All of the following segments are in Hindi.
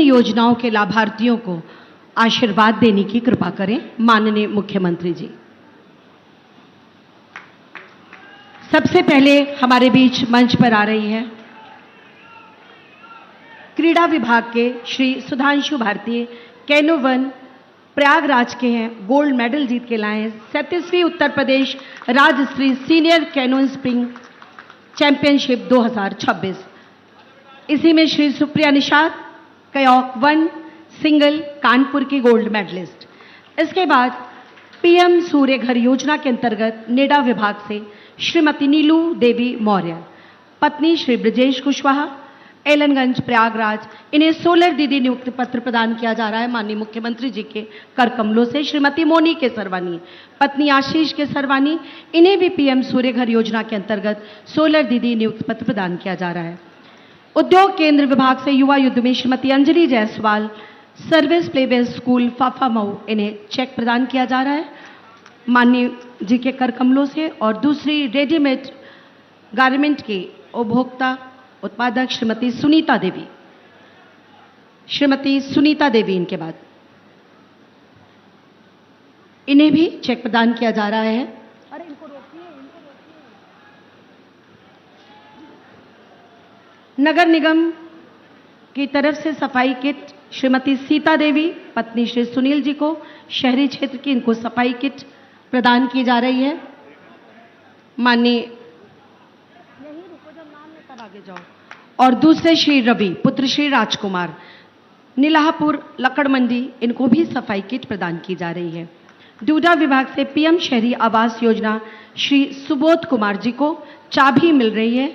योजनाओं के लाभार्थियों को आशीर्वाद देने की कृपा करें। माननीय मुख्यमंत्री जी, सबसे पहले हमारे बीच मंच पर आ रही है क्रीड़ा विभाग के श्री सुधांशु भारती, कैनो 1 प्रयागराज के हैं, गोल्ड मेडल जीत के लाए हैं। 37वीं उत्तर प्रदेश राज्यस्तरीय सीनियर कैनो स्प्रिंग चैंपियनशिप 2026। इसी में श्री सुप्रिया निषाद, कयाक 1 सिंगल कानपुर की गोल्ड मेडलिस्ट। इसके बाद पीएम सूर्य घर योजना के अंतर्गत नेडा विभाग से श्रीमती नीलू देवी मौर्य, पत्नी श्री ब्रजेश कुशवाहा, एलनगंज प्रयागराज, इन्हें सोलर दीदी नियुक्ति पत्र प्रदान किया जा रहा है। माननीय मुख्यमंत्री जी के कर कमलों से श्रीमती मोनी के सरवानी, पत्नी आशीष के सरवानी, इन्हें भी पीएम सूर्य घर योजना के अंतर्गत सोलर दीदी नियुक्ति पत्र प्रदान किया जा रहा है। उद्योग केंद्र विभाग से युवा युद्ध में Shrimati Anjali Jaiswal, service playway school Phaphamau, इन्हें चेक प्रदान किया जा रहा है माननीय जी के कर कमलों से। और दूसरी रेडीमेड गारमेंट की उपभोक्ता उत्पादक श्रीमती सुनीता देवी, इनके बाद इन्हें भी चेक प्रदान किया जा रहा है। अरे इनको रोकिए। नगर निगम की तरफ से सफाई किट श्रीमती सीता देवी, पत्नी श्री सुनील जी को, शहरी क्षेत्र की इनको सफाई किट प्रदान की जा रही है। माननीय आगे जाओ। और दूसरे श्री रवि, पुत्र श्री राजकुमार, नीलाहपुर लकड़ मंडी, इनको भी सफाई किट प्रदान की जा रही है। डूडा विभाग से पीएम शहरी आवास योजना श्री सुबोध कुमार जी को चाबी मिल रही है,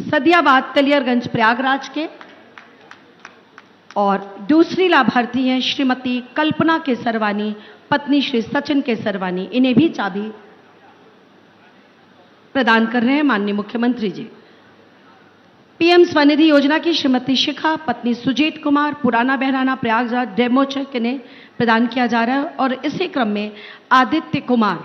सदियाबाद तलियरगंज प्रयागराज के। और दूसरी लाभार्थी हैं श्रीमती कल्पना के सरवानी, पत्नी श्री सचिन के सरवानी, इन्हें भी चाबी प्रदान कर रहे हैं माननीय मुख्यमंत्री जी। पीएम स्वनिधि योजना की श्रीमती शिखा, पत्नी सुजीत कुमार, पुराना बहराना प्रयागराज, डेमो चेक इन्हें प्रदान किया जा रहा है। और इसी क्रम में आदित्य कुमार,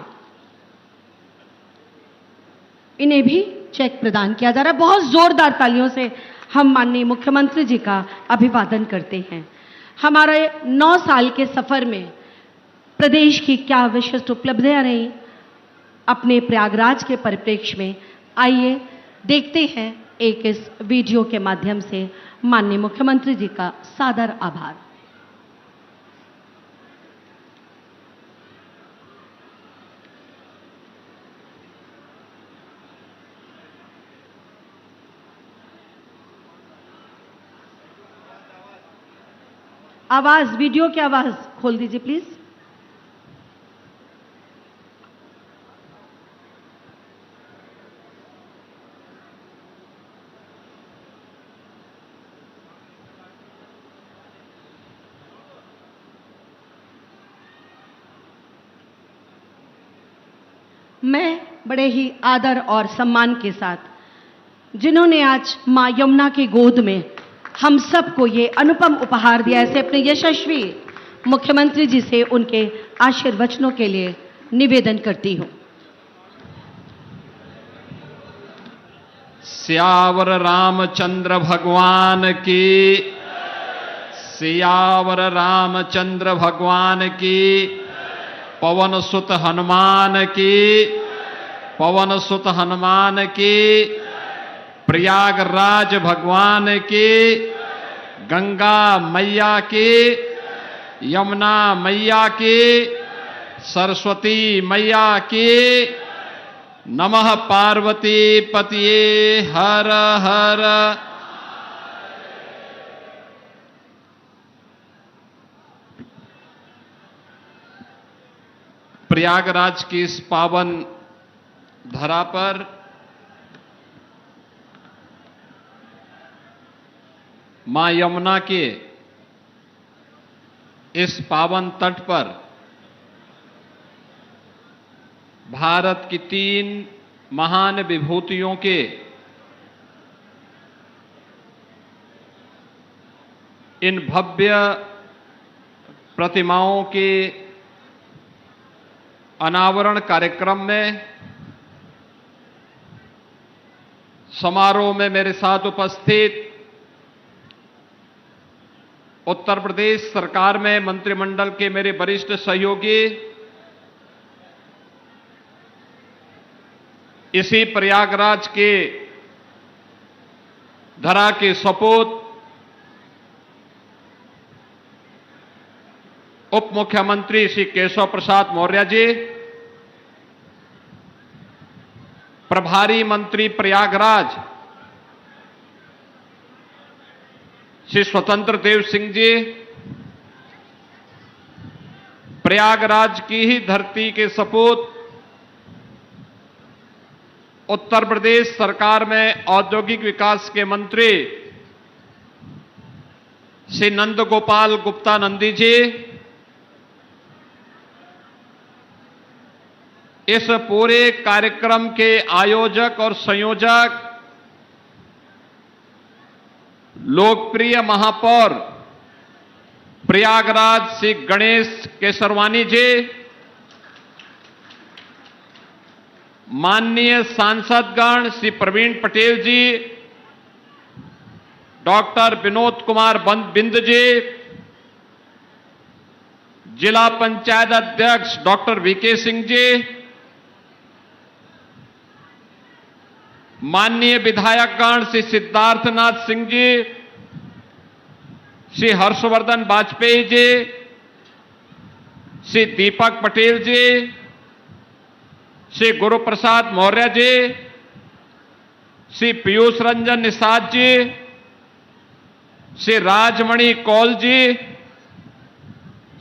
इन्हें भी चेक प्रदान किया जा रहा है। बहुत जोरदार तालियों से हम माननीय मुख्यमंत्री जी का अभिवादन करते हैं। हमारे 9 साल के सफर में प्रदेश की क्या विशिष्ट उपलब्धियां रही अपने प्रयागराज के परिप्रेक्ष्य में, आइए देखते हैं एक इस वीडियो के माध्यम से। माननीय मुख्यमंत्री जी का सादर आभार। आवाज, वीडियो की आवाज खोल दीजिए प्लीज। मैं बड़े ही आदर और सम्मान के साथ, जिन्होंने आज मां यमुना की गोद में हम सबको ये अनुपम उपहार दिया, ऐसे अपने यशस्वी मुख्यमंत्री जी से उनके आशीर्वचनों के लिए निवेदन करती हूं। सियावर रामचंद्र भगवान की, सियावर रामचंद्र भगवान की, पवन सुत हनुमान की, पवन सुत हनुमान की, प्रयागराज भगवान की, गंगा मैया की, यमुना मैया की, सरस्वती मैया की, नमः पार्वती पतिये हर हर। प्रयागराज की इस पावन धरा पर मां यमुना के इस पावन तट पर भारत की 3 महान विभूतियों के इन भव्य प्रतिमाओं के अनावरण कार्यक्रम में समारोह में मेरे साथ उपस्थित उत्तर प्रदेश सरकार में मंत्रिमंडल के मेरे वरिष्ठ सहयोगी, इसी प्रयागराज के धरा के सपूत उप मुख्यमंत्री श्री केशव प्रसाद मौर्य जी, प्रभारी मंत्री प्रयागराज श्री स्वतंत्र देव सिंह जी, प्रयागराज की ही धरती के सपूत उत्तर प्रदेश सरकार में औद्योगिक विकास के मंत्री श्री नंद गोपाल गुप्ता नंदी जी, इस पूरे कार्यक्रम के आयोजक और संयोजक लोकप्रिय महापौर प्रयागराज श्री गणेश केसरवानी जी, माननीय सांसदगण श्री प्रवीण पटेल जी, डॉक्टर विनोद कुमार बिंद जी, जिला पंचायत अध्यक्ष डॉक्टर वीके सिंह जी, माननीय विधायकगण श्री सिद्धार्थनाथ सिंह जी, श्री हर्षवर्धन वाजपेयी जी, श्री दीपक पटेल जी, श्री गुरुप्रसाद मौर्य जी, श्री पीयूष रंजन निषाद जी, श्री राजमणि कौल जी,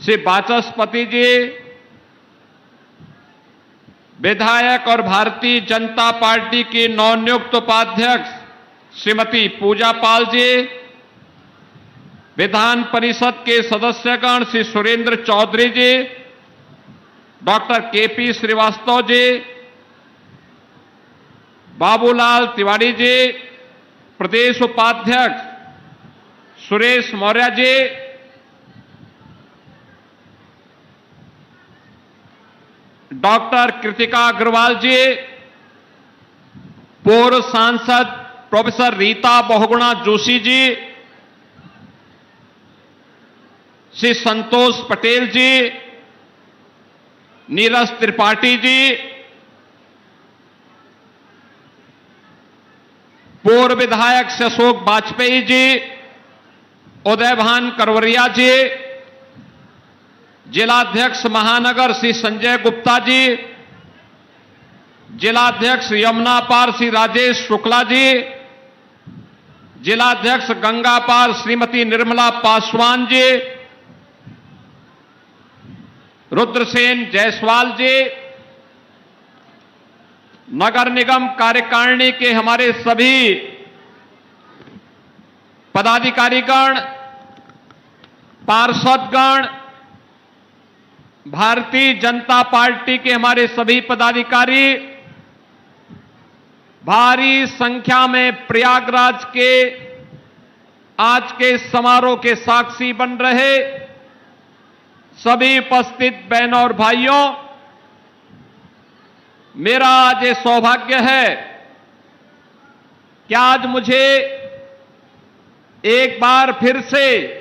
श्री वाचस्पति जी, विधायक और भारतीय जनता पार्टी की नवनियुक्त उपाध्यक्ष श्रीमती पूजा पाल जी, विधान परिषद के सदस्यगण श्री सुरेंद्र चौधरी जी, डॉक्टर केपी श्रीवास्तव जी, बाबूलाल तिवारी जी, प्रदेश उपाध्यक्ष सुरेश मौर्य जी, डॉक्टर कृतिका अग्रवाल जी, पूर्व सांसद प्रोफेसर रीता बहुगुणा जोशी जी, श्री संतोष पटेल जी, नीरज त्रिपाठी जी, पूर्व विधायक श्री अशोक वाजपेयी जी, उदयभान करवरिया जी, जिलाध्यक्ष महानगर श्री संजय गुप्ता जी, जिलाध्यक्ष यमुना पार श्री राजेश शुक्ला जी, जिलाध्यक्ष गंगा पार श्रीमती निर्मला पासवान जी, रुद्रसेन जायसवाल जी, नगर निगम कार्यकारिणी के हमारे सभी पदाधिकारीगण, पार्षदगण, भारतीय जनता पार्टी के हमारे सभी पदाधिकारी, भारी संख्या में प्रयागराज के आज के समारोह के साक्षी बन रहे सभी उपस्थित बहनों और भाइयों, मेरा आज ये सौभाग्य है कि आज मुझे एक बार फिर से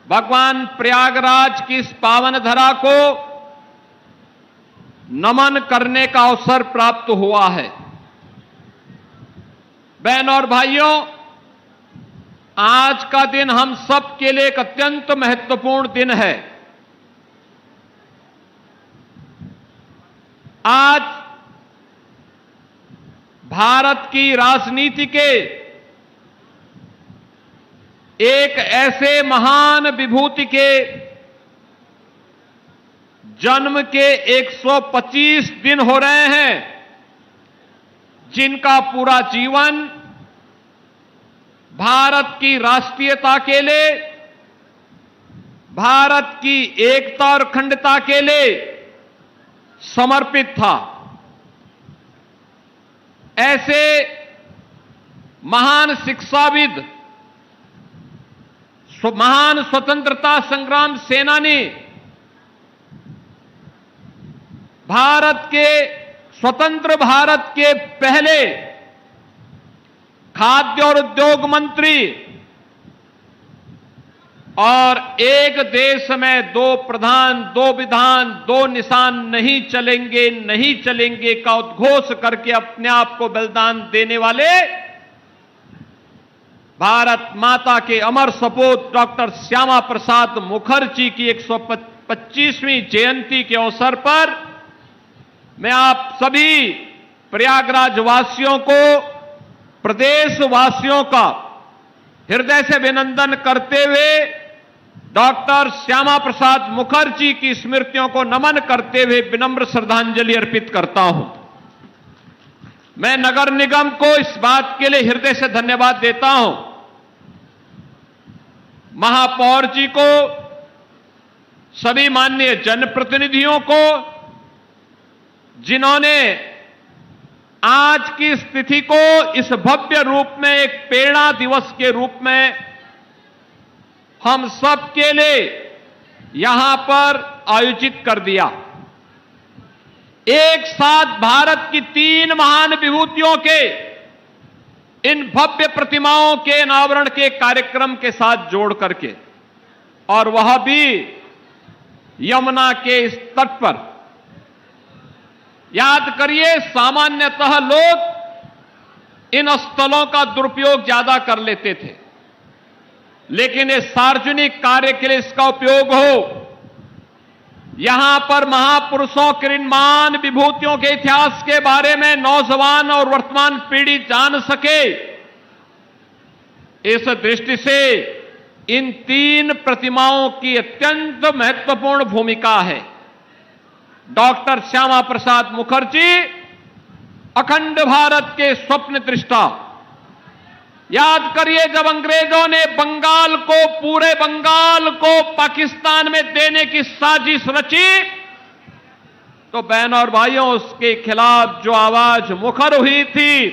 भगवान प्रयागराज की इस पावन धरा को नमन करने का अवसर प्राप्त हुआ है। बहनों और भाइयों, आज का दिन हम सब के लिए एक अत्यंत महत्वपूर्ण दिन है। आज भारत की राजनीति के एक ऐसे महान विभूति के जन्म के 125 दिन हो रहे हैं, जिनका पूरा जीवन भारत की राष्ट्रीयता के लिए, भारत की एकता और अखंडता के लिए समर्पित था। ऐसे महान शिक्षाविद, महान स्वतंत्रता संग्राम सेनानी, भारत के स्वतंत्र भारत के पहले खाद्य और उद्योग मंत्री और एक देश में दो प्रधान, दो विधान, दो निशान नहीं चलेंगे का उद्घोष करके अपने आप को बलिदान देने वाले भारत माता के अमर सपूत डॉक्टर श्यामा प्रसाद मुखर्जी की 125वीं जयंती के अवसर पर मैं आप सभी प्रयागराज वासियों को, प्रदेश वासियों का हृदय से अभिनंदन करते हुए डॉक्टर श्यामा प्रसाद मुखर्जी की स्मृतियों को नमन करते हुए विनम्र श्रद्धांजलि अर्पित करता हूं। मैं नगर निगम को इस बात के लिए हृदय से धन्यवाद देता हूं, महापौर जी को, सभी माननीय जनप्रतिनिधियों को, जिन्होंने आज की स्थिति को इस भव्य रूप में एक प्रेरणा दिवस के रूप में हम सब के लिए यहां पर आयोजित कर दिया। एक साथ भारत की 3 महान विभूतियों के इन भव्य प्रतिमाओं के अनावरण के कार्यक्रम के साथ जोड़ करके, और वह भी यमुना के इस तट पर। याद करिए, सामान्यतः लोग इन स्थलों का दुरुपयोग ज्यादा कर लेते थे, लेकिन इस सार्वजनिक कार्य के लिए इसका उपयोग हो, यहां पर महापुरुषों के महान विभूतियों के इतिहास के बारे में नौजवान और वर्तमान पीढ़ी जान सके, इस दृष्टि से इन 3 प्रतिमाओं की अत्यंत महत्वपूर्ण भूमिका है। डॉक्टर श्यामा प्रसाद मुखर्जी अखंड भारत के स्वप्न दृष्टा। याद करिए, जब अंग्रेजों ने बंगाल को, पूरे बंगाल को पाकिस्तान में देने की साजिश रची, तो बहनों और भाइयों, उसके खिलाफ जो आवाज मुखर हुई थी,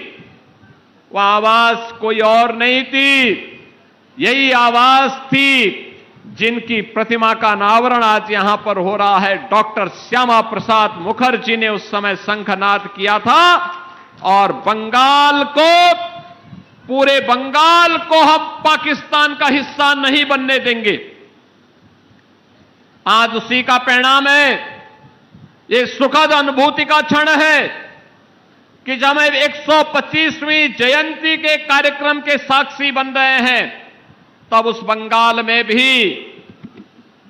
वह आवाज कोई और नहीं थी, यही आवाज थी जिनकी प्रतिमा का अनावरण आज यहां पर हो रहा है। डॉक्टर श्यामा प्रसाद मुखर्जी ने उस समय शंखनाद किया था, और बंगाल को, पूरे बंगाल को हम पाकिस्तान का हिस्सा नहीं बनने देंगे। आज उसी का परिणाम है। ये सुखद अनुभूति का क्षण है कि जब हम 125वीं जयंती के कार्यक्रम के साक्षी बन रहे हैं, तब उस बंगाल में भी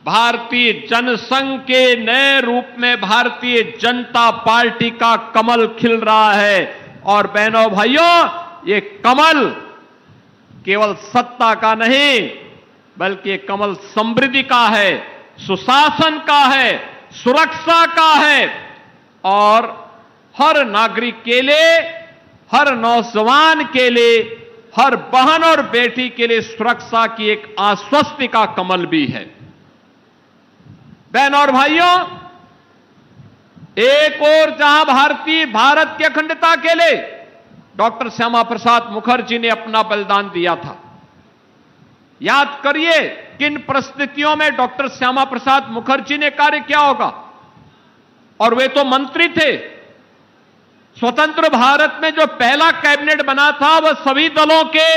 भारतीय जनसंघ के नए रूप में भारतीय जनता पार्टी का कमल खिल रहा है। और बहनों भाइयों, ये कमल केवल सत्ता का नहीं, बल्कि ये कमल समृद्धि का है, सुशासन का है, सुरक्षा का है, और हर नागरिक के लिए, हर नौजवान के लिए, हर बहन और बेटी के लिए सुरक्षा की एक आश्वस्ति का कमल भी है। बहनों और भाइयों, एक ओर जहां भारत की अखंडता के लिए डॉक्टर श्यामा प्रसाद मुखर्जी ने अपना बलिदान दिया था। याद करिए, किन परिस्थितियों में डॉक्टर श्यामा प्रसाद मुखर्जी ने कार्य किया होगा, और वे तो मंत्री थे। स्वतंत्र भारत में जो पहला कैबिनेट बना था, वह सभी दलों के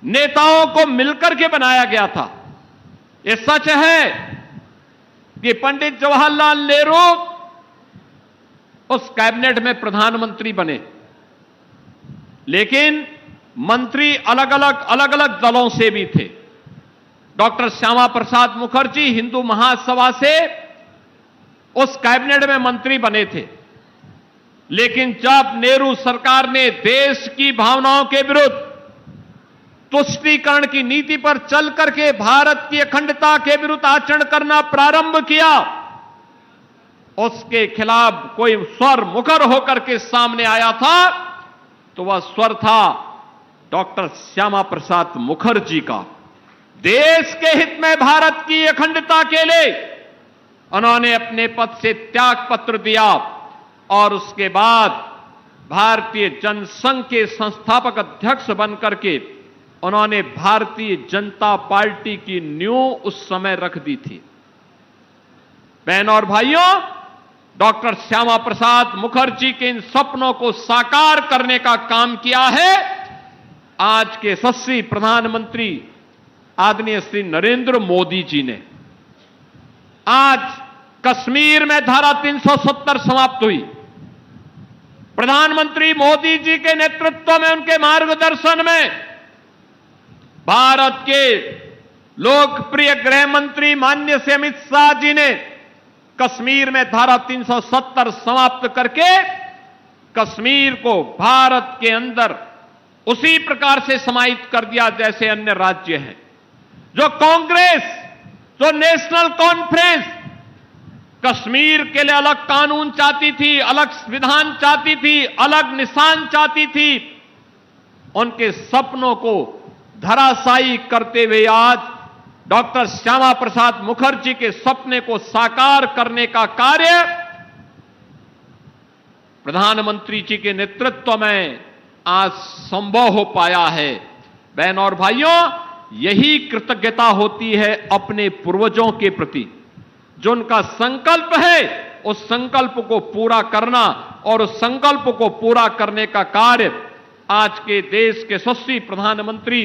नेताओं को मिलकर के बनाया गया था। यह सच है कि पंडित जवाहरलाल नेहरू उस कैबिनेट में प्रधानमंत्री बने, लेकिन मंत्री अलग अलग दलों से भी थे। डॉक्टर श्यामा प्रसाद मुखर्जी हिंदू महासभा से उस कैबिनेट में मंत्री बने थे, लेकिन जब नेहरू सरकार ने देश की भावनाओं के विरुद्ध तुष्टीकरण की नीति पर चल करके भारत की अखंडता के विरुद्ध आचरण करना प्रारंभ किया, उसके खिलाफ कोई स्वर मुखर होकर के सामने आया था, तो वह स्वर था डॉक्टर श्यामा प्रसाद मुखर्जी का। देश के हित में भारत की अखंडता के लिए उन्होंने अपने पद से त्याग पत्र दिया, और उसके बाद भारतीय जनसंघ के संस्थापक अध्यक्ष बनकर के उन्होंने भारतीय जनता पार्टी की नींव उस समय रख दी थी। बहनों और भाइयों, डॉक्टर श्यामा प्रसाद मुखर्जी के इन सपनों को साकार करने का काम किया है आज के यशस्वी प्रधानमंत्री आदरणीय श्री नरेंद्र मोदी जी ने आज कश्मीर में धारा 370 समाप्त हुई। प्रधानमंत्री मोदी जी के नेतृत्व में, उनके मार्गदर्शन में भारत के लोकप्रिय गृह मंत्री माननीय श्री अमित शाह जी ने कश्मीर में धारा 370 समाप्त करके कश्मीर को भारत के अंदर उसी प्रकार से समाहित कर दिया जैसे अन्य राज्य हैं। जो कांग्रेस, जो नेशनल कॉन्फ्रेंस कश्मीर के लिए अलग कानून चाहती थी, अलग संविधान चाहती थी, अलग निशान चाहती थी, उनके सपनों को धराशायी करते हुए आज डॉक्टर श्यामा प्रसाद मुखर्जी के सपने को साकार करने का कार्य प्रधानमंत्री जी के नेतृत्व में आज संभव हो पाया है। बहनों और भाइयों, यही कृतज्ञता होती है अपने पूर्वजों के प्रति। जो उनका संकल्प है, उस संकल्प को पूरा करना और उस संकल्प को पूरा करने का कार्य आज के देश के यशस्वी प्रधानमंत्री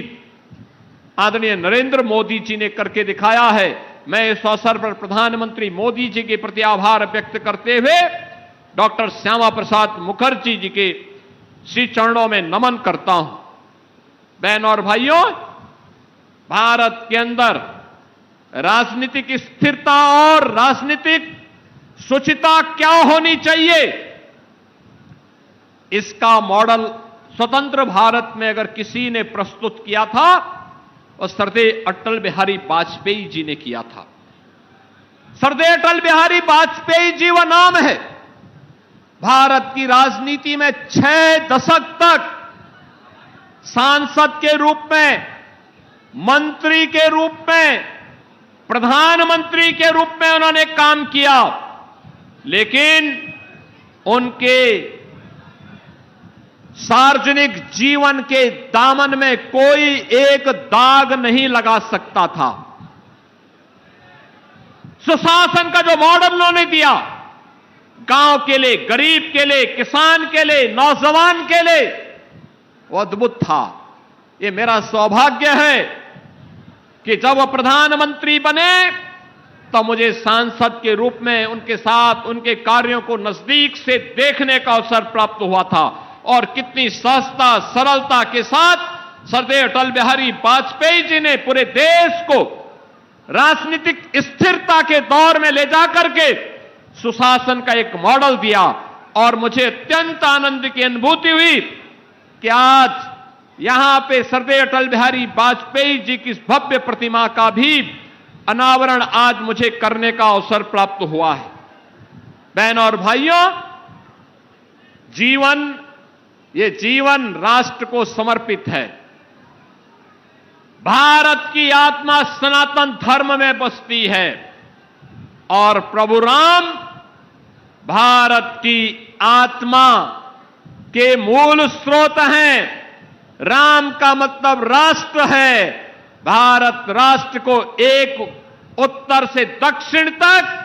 आदरणीय नरेंद्र मोदी जी ने करके दिखाया है। मैं इस अवसर पर प्रधानमंत्री मोदी जी के प्रति आभार व्यक्त करते हुए डॉक्टर श्यामा प्रसाद मुखर्जी जी के श्री चरणों में नमन करता हूं। बहनों और भाइयों, भारत के अंदर राजनीतिक स्थिरता और राजनीतिक शुचिता क्या होनी चाहिए, इसका मॉडल स्वतंत्र भारत में अगर किसी ने प्रस्तुत किया था और सरदेय अटल बिहारी वाजपेयी जी ने किया था। सरदेय अटल बिहारी वाजपेयी जी वह नाम है। भारत की राजनीति में 6 दशक तक सांसद के रूप में, मंत्री के रूप में, प्रधानमंत्री के रूप में उन्होंने काम किया, लेकिन उनके सार्वजनिक जीवन के दामन में कोई एक दाग नहीं लगा सकता था। सुशासन का जो मॉडल उन्होंने दिया, गांव के लिए, गरीब के लिए, किसान के लिए, नौजवान के लिए, वो अद्भुत था। ये मेरा सौभाग्य है कि जब वो प्रधानमंत्री बने तो मुझे सांसद के रूप में उनके साथ उनके कार्यों को नजदीक से देखने का अवसर प्राप्त हुआ था और कितनी सहजता, सरलता के साथ सरदेय अटल बिहारी वाजपेयी जी ने पूरे देश को राजनीतिक स्थिरता के दौर में ले जाकर के सुशासन का एक मॉडल दिया। और मुझे अत्यंत आनंद की अनुभूति हुई कि आज यहां पे सरदेय अटल बिहारी वाजपेयी जी की इस भव्य प्रतिमा का भी अनावरण आज मुझे करने का अवसर प्राप्त हुआ है। बहनों और भाइयों, ये जीवन राष्ट्र को समर्पित है। भारत की आत्मा सनातन धर्म में बसती है और प्रभु राम भारत की आत्मा के मूल स्रोत हैं। राम का मतलब राष्ट्र है। भारत राष्ट्र को एक उत्तर से दक्षिण तक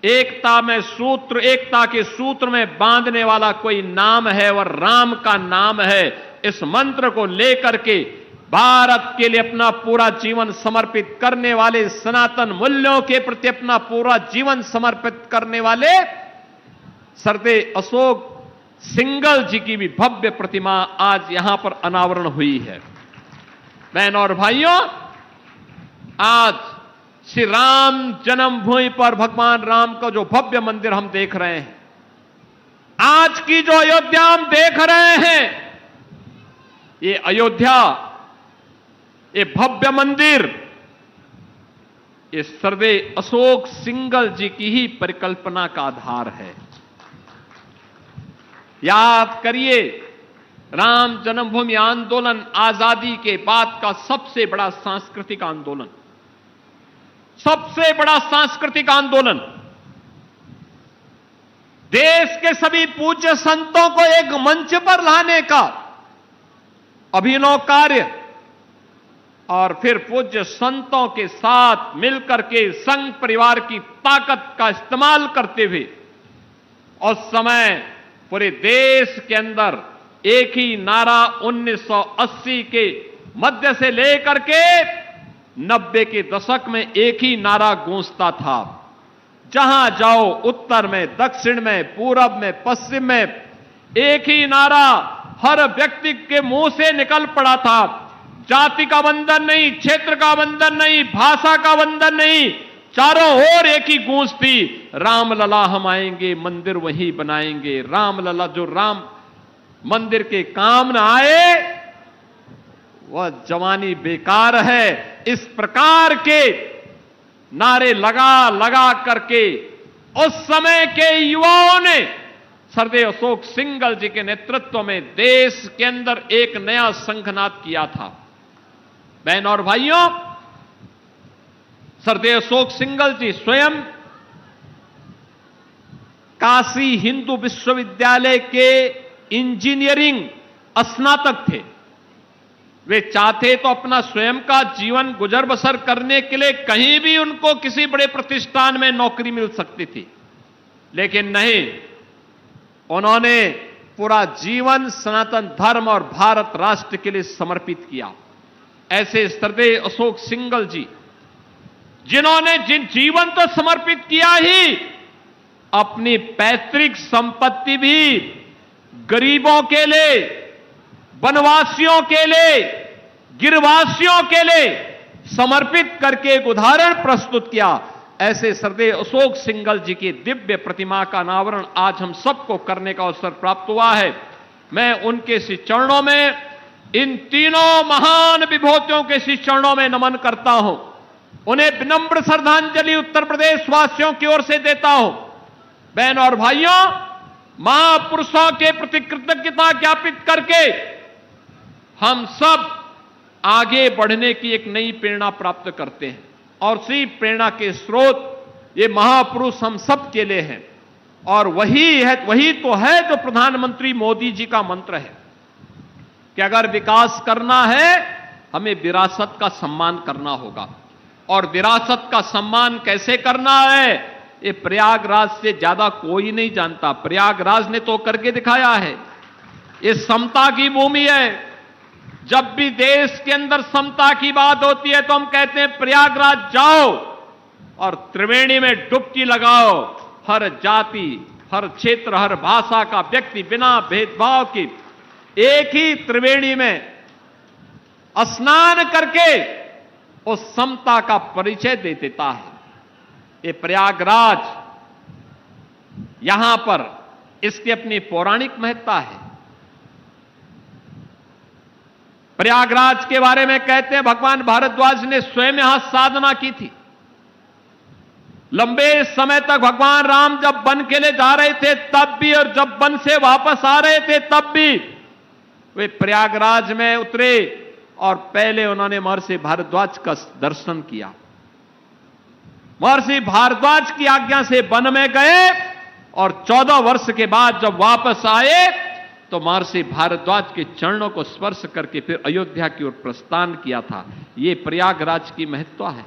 एकता के सूत्र में बांधने वाला कोई नाम है, वह राम का नाम है। इस मंत्र को लेकर के भारत के लिए अपना पूरा जीवन समर्पित करने वाले, सनातन मूल्यों के प्रति अपना पूरा जीवन समर्पित करने वाले सरदेय अशोक सिंघल जी की भी भव्य प्रतिमा आज यहां पर अनावरण हुई है। बहनों और भाइयों, आज श्री राम जन्मभूमि पर भगवान राम का जो भव्य मंदिर हम देख रहे हैं, आज की जो अयोध्या हम देख रहे हैं, ये अयोध्या, ये भव्य मंदिर, ये सरदेय अशोक सिंघल जी की ही परिकल्पना का आधार है। याद करिए, राम जन्मभूमि आंदोलन आजादी के बाद का सबसे बड़ा सांस्कृतिक आंदोलन, सबसे बड़ा सांस्कृतिक आंदोलन। देश के सभी पूज्य संतों को एक मंच पर लाने का अभिनव कार्य और फिर पूज्य संतों के साथ मिलकर के संघ परिवार की ताकत का इस्तेमाल करते हुए उस समय पूरे देश के अंदर एक ही नारा 1980 के मध्य से लेकर के 90 के दशक में एक ही नारा गूंजता था, जहां जाओ उत्तर में, दक्षिण में, पूरब में, पश्चिम में, एक ही नारा हर व्यक्ति के मुंह से निकल पड़ा था। जाति का बंधन नहीं, क्षेत्र का बंधन नहीं, भाषा का बंधन नहीं, चारों ओर एक ही गूंज थी, राम लला हम आएंगे, मंदिर वही बनाएंगे। राम लला, जो राम मंदिर के काम न आए वह जवानी बेकार है। इस प्रकार के नारे लगा लगा करके उस समय के युवाओं ने सरदेव अशोक सिंघल जी के नेतृत्व में देश के अंदर एक नया संघनाद किया था। बहन और भाइयों, सरदेव अशोक सिंघल जी स्वयं काशी हिंदू विश्वविद्यालय के इंजीनियरिंग स्नातक थे। वे चाहते तो अपना स्वयं का जीवन गुजर बसर करने के लिए कहीं भी उनको किसी बड़े प्रतिष्ठान में नौकरी मिल सकती थी, लेकिन नहीं, उन्होंने पूरा जीवन सनातन धर्म और भारत राष्ट्र के लिए समर्पित किया। ऐसे सरदेव अशोक सिंघल जी, जिन्होंने जीवन तो समर्पित किया ही, अपनी पैतृक संपत्ति भी गरीबों के लिए, वनवासियों के लिए, गिरवासियों के लिए समर्पित करके एक उदाहरण प्रस्तुत किया। ऐसे सरदेव अशोक सिंघल जी की दिव्य प्रतिमा का अनावरण आज हम सबको करने का अवसर प्राप्त हुआ है। मैं उनके श्री चरणों में, इन तीनों महान विभूतियों के श्री चरणों में नमन करता हूं। उन्हें विनम्र श्रद्धांजलि उत्तर प्रदेश वासियों की ओर से देता हूं। बहन और भाइयों, महापुरुषों के प्रति कृतज्ञता ज्ञापित करके हम सब आगे बढ़ने की एक नई प्रेरणा प्राप्त करते हैं, और सी प्रेरणा के स्रोत ये महापुरुष हम सब के लिए हैं। और वही तो है जो प्रधानमंत्री मोदी जी का मंत्र है कि अगर विकास करना है हमें विरासत का सम्मान करना होगा। और विरासत का सम्मान कैसे करना है, ये प्रयागराज से ज्यादा कोई नहीं जानता। प्रयागराज ने तो करके दिखाया है। ये समता की भूमि है। जब भी देश के अंदर समता की बात होती है तो हम कहते हैं प्रयागराज जाओ और त्रिवेणी में डुबकी लगाओ। हर जाति, हर क्षेत्र, हर भाषा का व्यक्ति बिना भेदभाव के एक ही त्रिवेणी में स्नान करके उस समता का परिचय दे देता है। ये प्रयागराज, यहां पर इसकी अपनी पौराणिक महत्ता है। प्रयागराज के बारे में कहते हैं भगवान भारद्वाज ने स्वयं यहां साधना की थी। लंबे समय तक भगवान राम जब वन के लिए जा रहे थे तब भी, और जब वन से वापस आ रहे थे तब भी वे प्रयागराज में उतरे और पहले उन्होंने महर्षि भारद्वाज का दर्शन किया। महर्षि भारद्वाज की आज्ञा से वन में गए और 14 वर्ष के बाद जब वापस आए तो महर्षि भारद्वाज के चरणों को स्पर्श करके फिर अयोध्या की ओर प्रस्थान किया था। यह प्रयागराज की महत्ता है।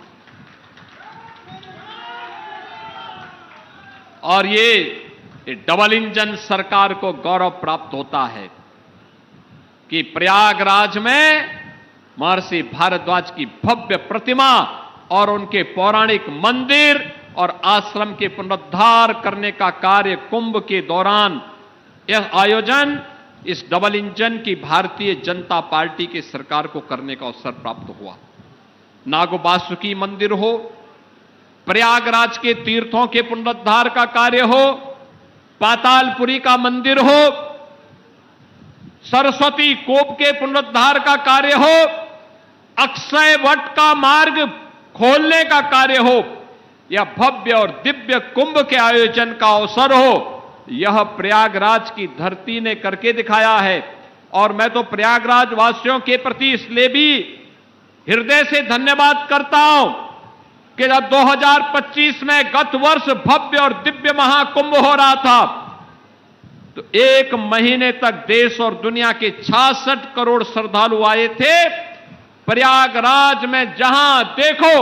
और ये डबल इंजन सरकार को गौरव प्राप्त होता है कि प्रयागराज में महर्षि भारद्वाज की भव्य प्रतिमा और उनके पौराणिक मंदिर और आश्रम के पुनरुद्धार करने का कार्य कुंभ के दौरान यह आयोजन इस डबल इंजन की भारतीय जनता पार्टी की सरकार को करने का अवसर प्राप्त हुआ। नागोबासुकी मंदिर हो, प्रयागराज के तीर्थों के पुनरुद्धार का कार्य हो, पातालपुरी का मंदिर हो, सरस्वती कोप के पुनरुद्धार का कार्य हो, अक्षय वट का मार्ग खोलने का कार्य हो, या भव्य और दिव्य कुंभ के आयोजन का अवसर हो, यह प्रयागराज की धरती ने करके दिखाया है। और मैं तो प्रयागराज वासियों के प्रति इसलिए भी हृदय से धन्यवाद करता हूं कि जब 2025 में गत वर्ष भव्य और दिव्य महाकुंभ हो रहा था तो 1 महीने तक देश और दुनिया के 66 करोड़ श्रद्धालु आए थे। प्रयागराज में जहां देखो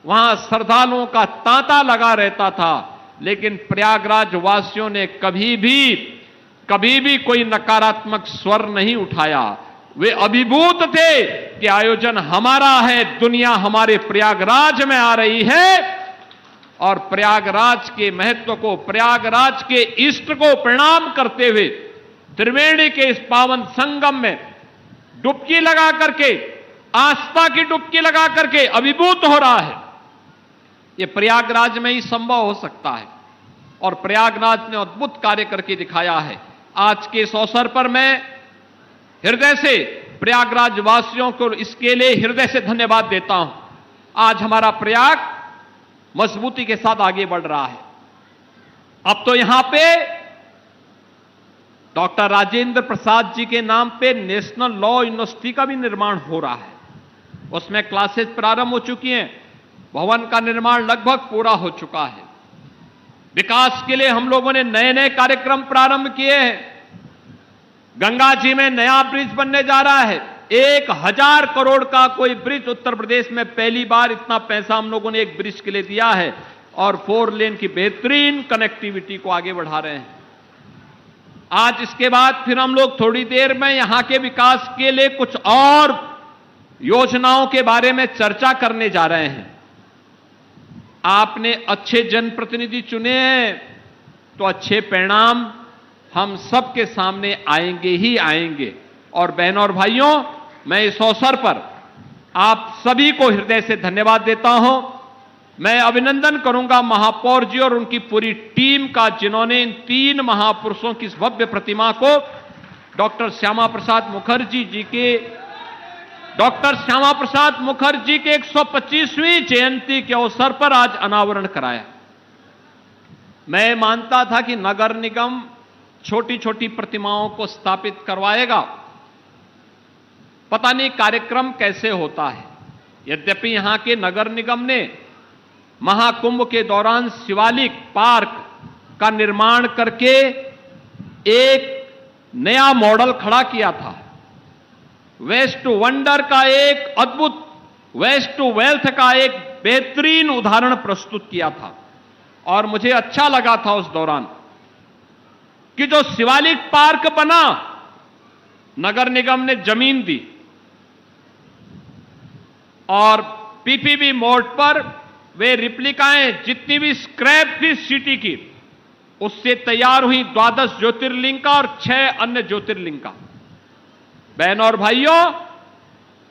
वहां श्रद्धालुओं का तांता लगा रहता था, लेकिन प्रयागराज वासियों ने कभी भी कोई नकारात्मक स्वर नहीं उठाया। वे अभिभूत थे कि आयोजन हमारा है, दुनिया हमारे प्रयागराज में आ रही है और प्रयागराज के महत्व को, प्रयागराज के इष्ट को प्रणाम करते हुए त्रिवेणी के इस पावन संगम में डुबकी लगा करके, आस्था की डुबकी लगा करके अभिभूत हो रहा है। यह प्रयागराज में ही संभव हो सकता है और प्रयागराज ने अद्भुत कार्य करके दिखाया है। आज के इस अवसर पर मैं हृदय से प्रयागराज वासियों को इसके लिए हृदय से धन्यवाद देता हूं। आज हमारा प्रयाग मजबूती के साथ आगे बढ़ रहा है। अब तो यहां पे डॉक्टर राजेंद्र प्रसाद जी के नाम पे नेशनल लॉ यूनिवर्सिटी का भी निर्माण हो रहा है। उसमें क्लासेस प्रारंभ हो चुकी हैं, भवन का निर्माण लगभग पूरा हो चुका है। विकास के लिए हम लोगों ने नए नए कार्यक्रम प्रारंभ किए हैं। गंगा जी में नया ब्रिज बनने जा रहा है, 1000 करोड़ का कोई ब्रिज। उत्तर प्रदेश में पहली बार इतना पैसा हम लोगों ने एक ब्रिज के लिए दिया है और 4 लेन की बेहतरीन कनेक्टिविटी को आगे बढ़ा रहे हैं। आज इसके बाद फिर हम लोग थोड़ी देर में यहां के विकास के लिए कुछ और योजनाओं के बारे में चर्चा करने जा रहे हैं। आपने अच्छे जनप्रतिनिधि चुने हैं तो अच्छे परिणाम हम सबके सामने आएंगे ही आएंगे। और बहनों और भाइयों, मैं इस अवसर पर आप सभी को हृदय से धन्यवाद देता हूं। मैं अभिनंदन करूंगा महापौर जी और उनकी पूरी टीम का, जिन्होंने इन 3 महापुरुषों की इस भव्य प्रतिमा को डॉक्टर श्यामा प्रसाद मुखर्जी जी के 125वीं जयंती के अवसर पर आज अनावरण कराया। मैं मानता था कि नगर निगम छोटी छोटी प्रतिमाओं को स्थापित करवाएगा, पता नहीं कार्यक्रम कैसे होता है। यद्यपि यहां के नगर निगम ने महाकुंभ के दौरान शिवालिक पार्क का निर्माण करके एक नया मॉडल खड़ा किया था। वेस्ट टू वंडर का एक अद्भुत, वेस्ट टू वेल्थ का एक बेहतरीन उदाहरण प्रस्तुत किया था और मुझे अच्छा लगा था उस दौरान कि जो शिवालिक पार्क बना, नगर निगम ने जमीन दी और पीपीपी मोड पर वे रिप्लिकाएं जितनी भी स्क्रैप थी सिटी की, उससे तैयार हुई 12 ज्योतिर्लिंग का और 6 अन्य ज्योतिर्लिंग का। बहनों और भाइयों,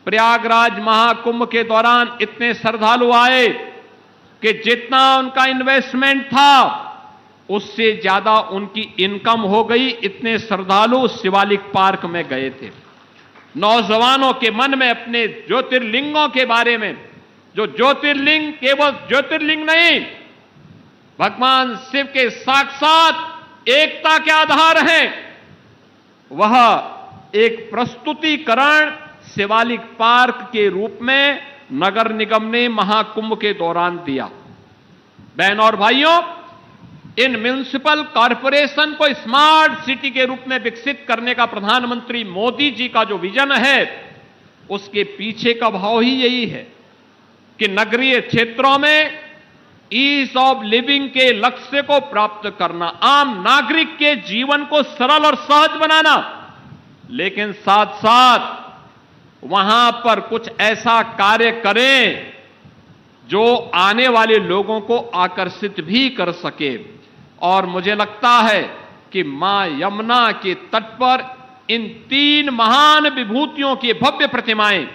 प्रयागराज महाकुंभ के दौरान इतने श्रद्धालु आए कि जितना उनका इन्वेस्टमेंट था उससे ज्यादा उनकी इनकम हो गई। इतने श्रद्धालु शिवालिक पार्क में गए थे। नौजवानों के मन में अपने ज्योतिर्लिंगों के बारे में, जो ज्योतिर्लिंग केवल ज्योतिर्लिंग नहीं, भगवान शिव के साक्षात एकता के आधार हैं, वह एक प्रस्तुतिकरण शिवालिक पार्क के रूप में नगर निगम ने महाकुंभ के दौरान दिया। बहनों और भाइयों, इन म्युनिसिपल कॉरपोरेशन को स्मार्ट सिटी के रूप में विकसित करने का प्रधानमंत्री मोदी जी का जो विजन है, उसके पीछे का भाव ही यही है कि नगरीय क्षेत्रों में ईज ऑफ लिविंग के लक्ष्य को प्राप्त करना, आम नागरिक के जीवन को सरल और सहज बनाना, लेकिन साथ साथ वहां पर कुछ ऐसा कार्य करें जो आने वाले लोगों को आकर्षित भी कर सके। और मुझे लगता है कि मां यमुना के तट पर इन 3 महान विभूतियों की भव्य प्रतिमाएं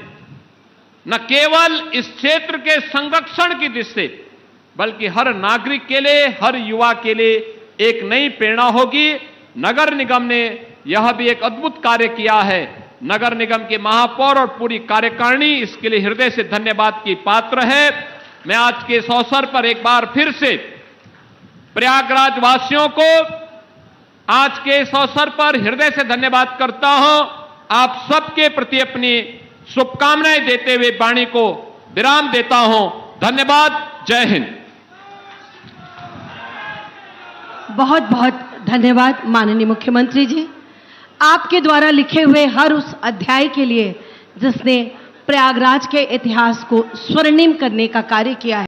न केवल इस क्षेत्र के संरक्षण की दृष्टि से, बल्कि हर नागरिक के लिए, हर युवा के लिए एक नई प्रेरणा होगी। नगर निगम ने यह भी एक अद्भुत कार्य किया है। नगर निगम के महापौर और पूरी कार्यकारिणी इसके लिए हृदय से धन्यवाद की पात्र है। मैं आज के इस अवसर पर एक बार फिर से प्रयागराज वासियों को आज के इस अवसर पर हृदय से धन्यवाद करता हूं। आप सबके प्रति अपनी शुभकामनाएं देते हुए वाणी को विराम देता हूं। धन्यवाद। जय हिंद। बहुत बहुत धन्यवाद माननीय मुख्यमंत्री जी, आपके द्वारा लिखे हुए हर उस अध्याय के लिए जिसने प्रयागराज के इतिहास को स्वर्णिम करने का कार्य किया है।